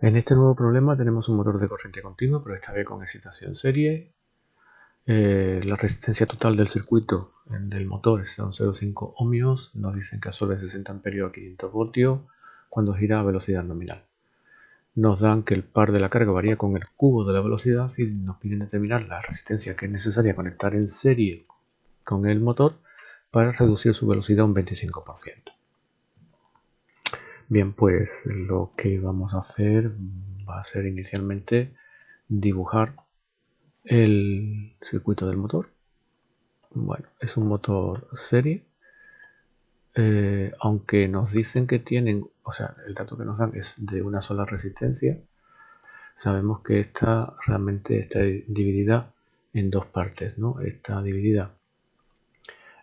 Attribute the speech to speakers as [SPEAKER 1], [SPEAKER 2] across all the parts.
[SPEAKER 1] En este nuevo problema tenemos un motor de corriente continua, pero esta vez con excitación serie. La resistencia total del circuito del motor son 0,5 ohmios. Nos dicen que absorbe 60 amperios a 500 voltios cuando gira a velocidad nominal. Nos dan que el par de la carga varía con el cubo de la velocidad y nos piden determinar la resistencia que es necesaria conectar en serie con el motor para reducir su velocidad un 25%. Bien, pues lo que vamos a hacer va a ser inicialmente dibujar el circuito del motor. Bueno, es un motor serie, aunque nos dicen que tienen, o sea, el dato que nos dan es de una sola resistencia. Sabemos que esta realmente está dividida en dos partes, ¿no? Está dividida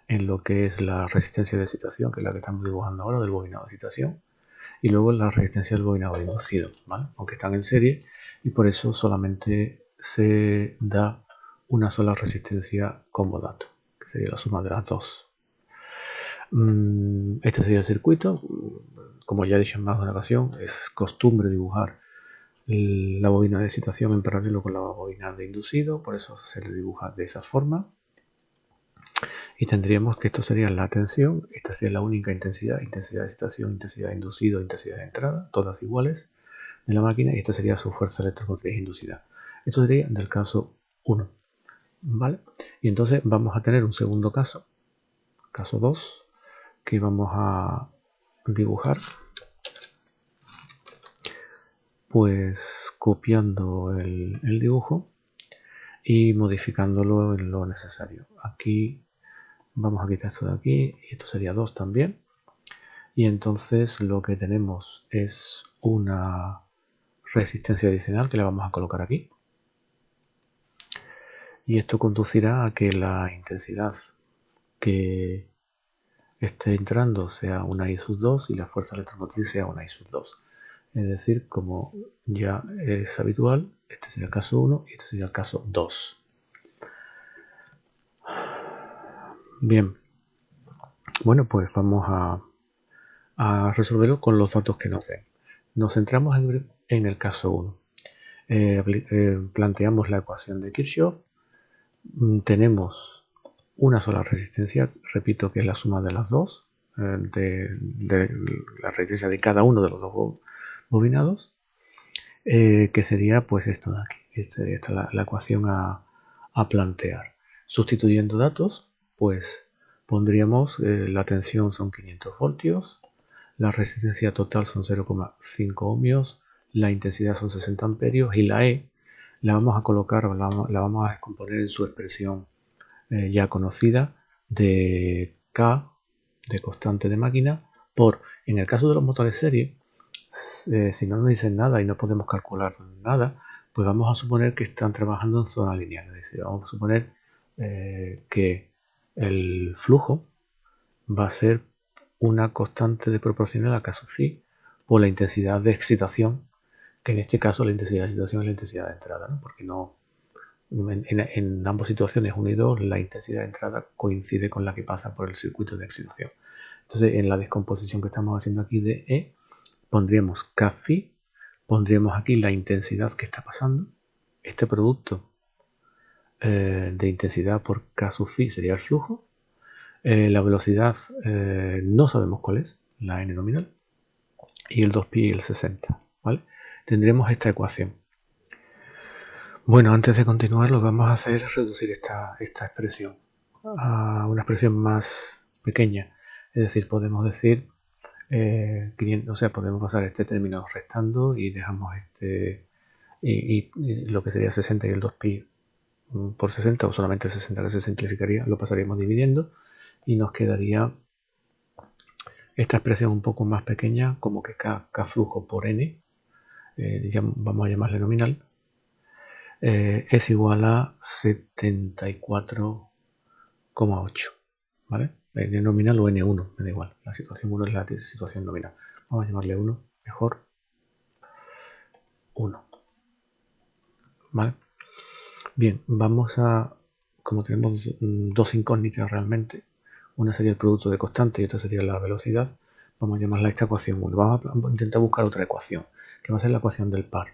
[SPEAKER 1] en lo que es la resistencia de excitación, que es la que estamos dibujando ahora, del bobinado de excitación, y luego la resistencia del bobinado de inducido, ¿vale? Aunque están en serie, y por eso solamente se da una sola resistencia como dato, que sería la suma de las dos. Este sería el circuito. Como ya he dicho en más de una ocasión, es costumbre dibujar la bobina de excitación en paralelo con la bobina de inducido, por eso se le dibuja de esa forma. Y tendríamos que esto sería la tensión, esta sería la única intensidad, intensidad de excitación, intensidad de inducido, intensidad de entrada, todas iguales de la máquina, y esta sería su fuerza electromotriz inducida. Esto sería del caso 1, ¿vale? Y entonces vamos a tener un segundo caso, caso 2, que vamos a dibujar pues copiando el dibujo y modificándolo en lo necesario. Aquí vamos a quitar esto de aquí y esto sería 2 también. Y entonces lo que tenemos es una resistencia adicional que le vamos a colocar aquí. Y esto conducirá a que la intensidad que esté entrando sea una I sub 2 y la fuerza electromotriz sea una I sub 2. Es decir, como ya es habitual, este sería el caso 1 y este sería el caso 2. Bien, bueno, pues vamos a resolverlo con los datos que nos den. Nos centramos en el caso 1. Planteamos la ecuación de Kirchhoff. Tenemos una sola resistencia, repito que es la suma de las dos, de la resistencia de cada uno de los dos bobinados, que sería pues esto de aquí. Esta es la ecuación a plantear. Sustituyendo datos, pues pondríamos la tensión son 500 voltios, la resistencia total son 0,5 ohmios, la intensidad son 60 amperios y la E la vamos a colocar, la vamos a descomponer en su expresión ya conocida de K, de constante de máquina, por, en el caso de los motores serie, si no nos dicen nada y no podemos calcular nada, pues vamos a suponer que están trabajando en zona lineal. Es decir, vamos a suponer que el flujo va a ser una constante de proporcional a K sub phi por la intensidad de excitación, que en este caso la intensidad de excitación es la intensidad de entrada, ¿no? Porque no, en ambas situaciones 1 y 2 la intensidad de entrada coincide con la que pasa por el circuito de excitación. Entonces en la descomposición que estamos haciendo aquí de E pondríamos K phi, pondríamos aquí la intensidad que está pasando, este producto de intensidad por K sub phi sería el flujo, la velocidad no sabemos cuál es, la n nominal, y el 2pi y el 60, ¿vale? Tendremos esta ecuación. Bueno, antes de continuar lo que vamos a hacer es reducir esta expresión a una expresión más pequeña. Es decir, podemos decir 500, o sea, podemos pasar este término restando y dejamos este y lo que sería 60 y el 2pi por 60 o solamente 60 que se simplificaría, lo pasaríamos dividiendo y nos quedaría esta expresión un poco más pequeña como que K flujo por N, vamos a llamarle nominal, es igual a 74,8, ¿vale? N nominal o N1, me da igual. La situación 1 es la situación nominal. Vamos a llamarle 1, mejor 1, ¿vale? Bien, vamos a, como tenemos dos incógnitas realmente, una sería el producto de constante y otra sería la velocidad, Vamos a llamarla esta ecuación 1. Vamos a intentar buscar otra ecuación, que va a ser la ecuación del par.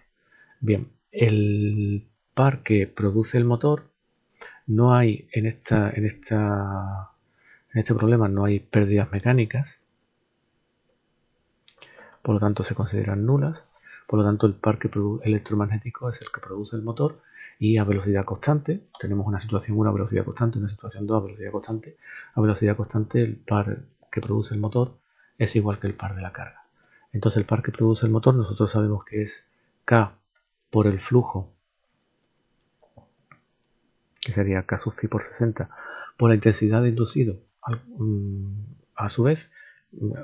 [SPEAKER 1] Bien, el par que produce el motor, no hay en este problema no hay pérdidas mecánicas, por lo tanto se consideran nulas. Por lo tanto, el par electromagnético es el que produce el motor y a velocidad constante. Tenemos una situación 1 a velocidad constante, una situación 2 a velocidad constante. A velocidad constante, el par que produce el motor es igual que el par de la carga. Entonces, el par que produce el motor, nosotros sabemos que es K por el flujo, que sería K sub phi por 60, por la intensidad de inducido. A su vez,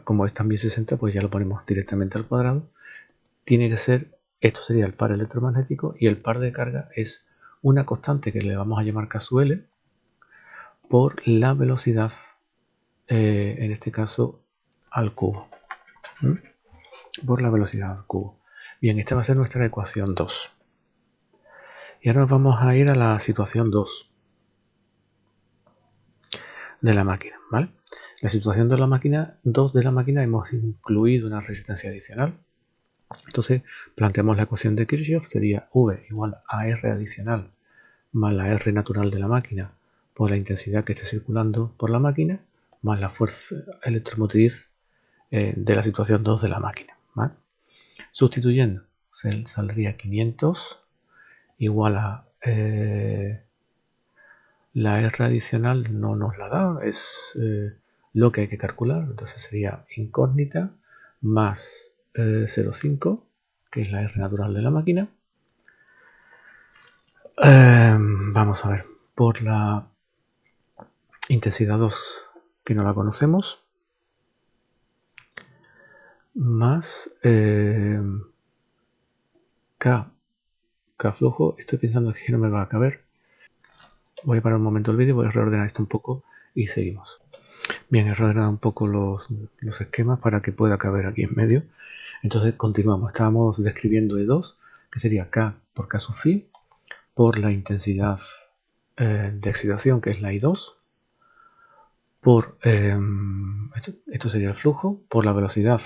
[SPEAKER 1] como es también 60, pues ya lo ponemos directamente al cuadrado. Tiene que ser, esto sería el par electromagnético, y el par de carga es una constante que le vamos a llamar K sub L por la velocidad, en este caso al cubo. Por la velocidad al cubo. Bien, esta va a ser nuestra ecuación 2. Y ahora nos vamos a ir a la situación 2 de la máquina, ¿vale? La situación de la máquina 2 de la máquina hemos incluido una resistencia adicional. Entonces planteamos la ecuación de Kirchhoff, sería V igual a R adicional más la R natural de la máquina por la intensidad que esté circulando por la máquina, más la fuerza electromotriz de la situación 2 de la máquina, ¿vale? Sustituyendo, saldría 500 igual a la R adicional, no nos la da, es lo que hay que calcular. Entonces sería incógnita más 0,5, que es la R natural de la máquina. Vamos a ver, por la intensidad 2, que no la conocemos, más K flujo. Estoy pensando que no me va a caber. Voy a parar un momento el vídeo, voy a reordenar esto un poco y seguimos. Bien, he reordenado un poco los esquemas para que pueda caber aquí en medio. Entonces continuamos. Estábamos describiendo E2, que sería K por K sub phi, por la intensidad de excitación, que es la I2, por esto sería el flujo, por la velocidad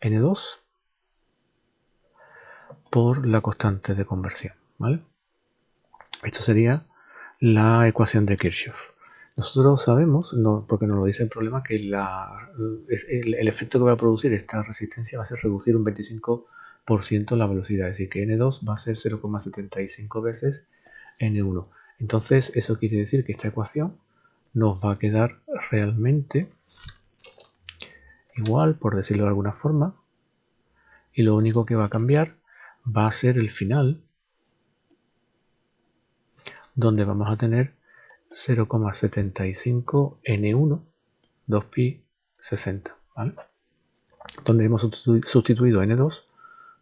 [SPEAKER 1] N2, por la constante de conversión, ¿vale? Esto sería la ecuación de Kirchhoff. Nosotros sabemos, porque nos lo dice el problema, que el efecto que va a producir esta resistencia va a ser reducir un 25% la velocidad, es decir, que N2 va a ser 0,75 veces N1. Entonces, eso quiere decir que esta ecuación nos va a quedar realmente igual, por decirlo de alguna forma, y lo único que va a cambiar va a ser el final, donde vamos a tener 0,75 N1 2pi 60, ¿vale? Donde hemos sustituido N2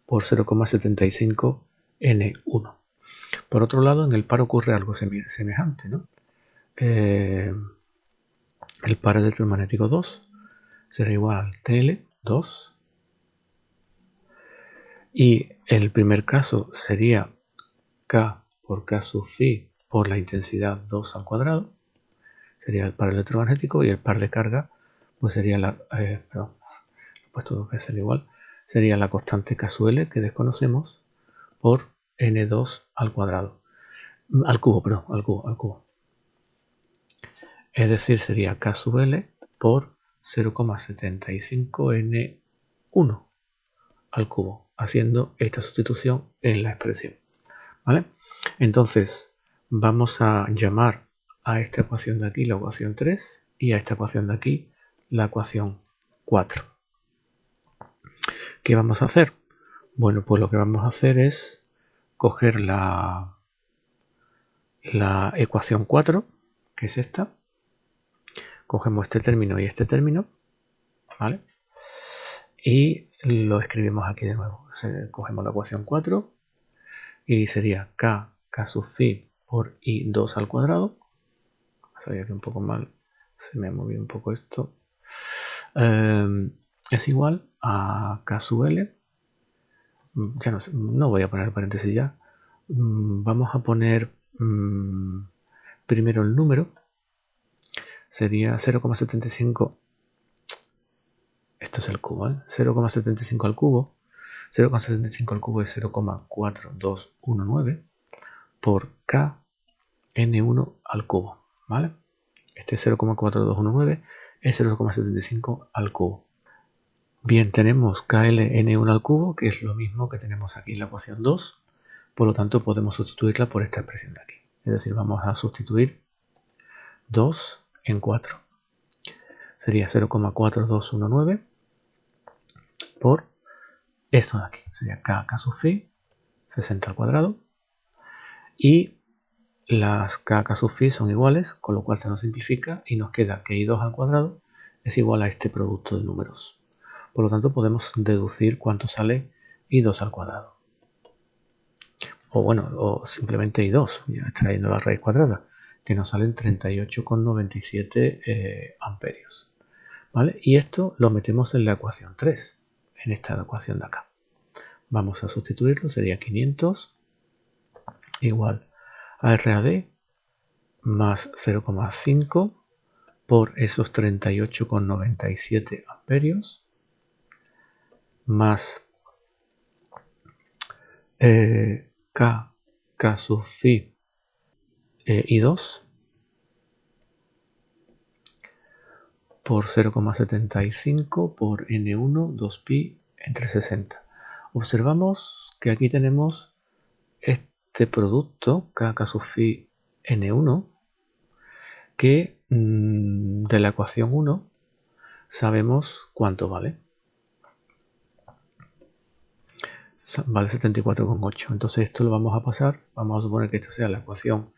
[SPEAKER 1] por 0,75 N1. Por otro lado, en el par ocurre algo semejante, ¿no? El par electromagnético 2 será igual al TL2, y el primer caso sería K por K sub phi por la intensidad 2 al cuadrado, sería el par electromagnético, y el par de carga pues sería puesto dos veces igual, sería la constante K sub L, que desconocemos, por N2 al cuadrado, al cubo. Es decir, sería K sub L por 0,75 N1 al cubo, haciendo esta sustitución en la expresión, ¿vale? Entonces, vamos a llamar a esta ecuación de aquí la ecuación 3 y a esta ecuación de aquí la ecuación 4. ¿Qué vamos a hacer? Bueno, pues lo que vamos a hacer es coger la ecuación 4, que es esta. Cogemos este término y este término, ¿vale? Y lo escribimos aquí de nuevo. Cogemos la ecuación 4 y sería K sub phi por I2 al cuadrado. Sabía que un poco mal, se me ha movido un poco esto. Es igual a K sub L. Ya no voy a poner paréntesis ya. Vamos a poner primero el número. Sería 0,75 Esto es el cubo, ¿eh? 0,75 al cubo. 0,75 al cubo es 0,4219 por K N1 al cubo, ¿vale? Este 0,4219 es 0,75 al cubo. Bien, tenemos KLN1 al cubo, que es lo mismo que tenemos aquí en la ecuación 2. Por lo tanto, podemos sustituirla por esta expresión de aquí. Es decir, vamos a sustituir 2 en 4. Sería 0,4219 por esto de aquí. Sería K sub phi, 60 al cuadrado. Y las K sub phi son iguales, con lo cual se nos simplifica y nos queda que I2 al cuadrado es igual a este producto de números. Por lo tanto, podemos deducir cuánto sale I2 al cuadrado. O bueno, o simplemente I2, ya extrayendo la raíz cuadrada, que nos salen 38,97 amperios. ¿Vale? Y esto lo metemos en la ecuación 3, en esta ecuación de acá. Vamos a sustituirlo, sería 500 igual a RAD más 0,5 por esos 38,97 amperios más K sub phi I2 por 0,75 por N1 2pi entre 60. Observamos que aquí tenemos este producto K sub phi N1 que de la ecuación 1 sabemos cuánto vale. Vale 74,8. Entonces esto lo vamos a pasar. Vamos a suponer que esta sea la ecuación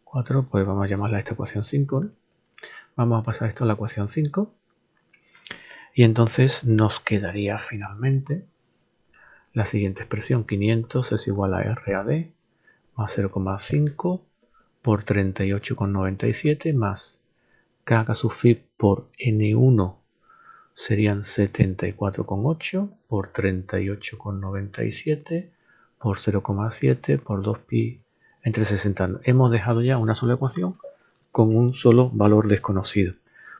[SPEAKER 1] 4. Pues vamos a llamarla esta ecuación 5, ¿no? Vamos a pasar esto a la ecuación 5. Y entonces nos quedaría finalmente la siguiente expresión. 500 es igual a RAD más 0,5 por 38,97 más K sub phi por N1 serían 74,8 por 38,97 por 0,7 por 2pi entre 60. Hemos dejado ya una sola ecuación con un solo valor desconocido.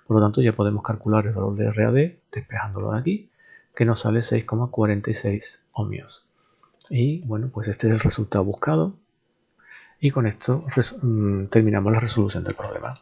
[SPEAKER 1] Por lo tanto, ya podemos calcular el valor de RAD despejándolo de aquí, que nos sale 6,46 ohmios. Y bueno, pues este es el resultado buscado. Y con esto terminamos la resolución del problema.